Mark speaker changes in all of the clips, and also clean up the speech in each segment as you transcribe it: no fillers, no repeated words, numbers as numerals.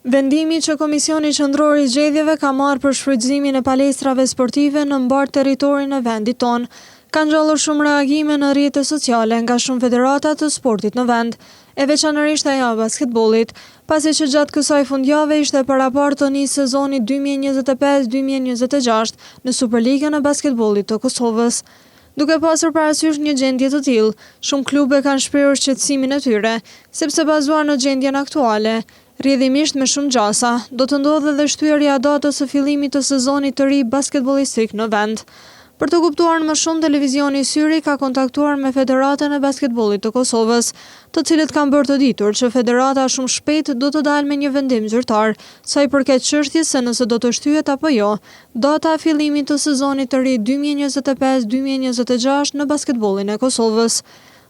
Speaker 1: Vendimi që Komisioni Qendror i Zgjedhjeve ka marrë për shfrytëzimin e palestrave sportive në mbar territorin e vendit tonë, ka ngjallur shumë reagime në rrjetet sociale nga shumë federata të sportit në vend, e veçanërisht ajo e basketbollit, pasi që gjatë kësaj fundjavë ishte paraparë të nisë sezoni 2025-2026 në Superligën e basketbollit të Kosovës. Duke pasur parasysh një gjendje të tillë, shumë klube kanë shprehur shqetësimin e tyre, sepse bazuar në gjendjen aktuale, rrjedhimisht me shumë gjasa, do të ndodhë edhe shtyerja e datës së fillimit të sezonit të ri basketbollistik në vend. Për të kuptuar më shumë, televizioni Syri ka kontaktuar me Federatën e Basketbollit të Kosovës, të cilët kanë bërë të ditur që federata shumë shpejt do të dalë me një vendim zyrtar, sa i përket çështjes se nëse do të shtyhet apo jo data e fillimit të sezonit të ri 2025-2026 në basketbollin e Kosovës.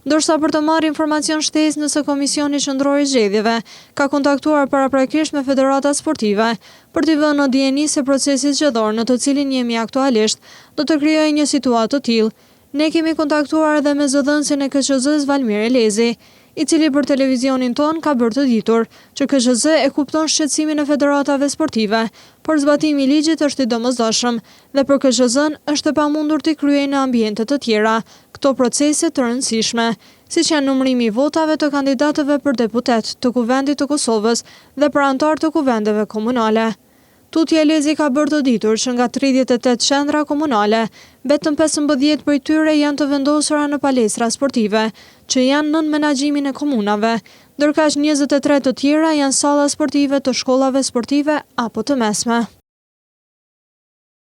Speaker 1: Ndërsa për të marrë informacion shtesë nëse Komisioni Qendror i Zgjedhjeve ka kontaktuar paraprakisht me federata sportive për t'i vënë në dijeni se procesi zgjedhor në të cilin jemi aktualisht do të krijojë një situatë të tillë, ne kemi kontaktuar edhe me zëdhënësin e KQZ-s Valmir Elezi, i cili për televizionin ton ka bërë të ditur që KQZ e kupton shqetësimin e federatave sportive, por zbatimi i ligjit është i domosdoshëm dhe për KQZ-n është e pamundur t'i kryejë në ambiente të tjera këto procese të rëndësishme, siç janë numërimi i votave të kandidatëve për deputet të Kuvendit të Kosovës dhe për antar të kuvendeve komunale. Tutje Elezi ka bërë të ditur që nga 38 qendra komunale, vetëm 15 prej tyre janë të vendosura në palestra sportive, që janë nën menaxhimin e komunave, ndërkaq 23 të tjera janë salla sportive të shkollave sportive apo të mesme.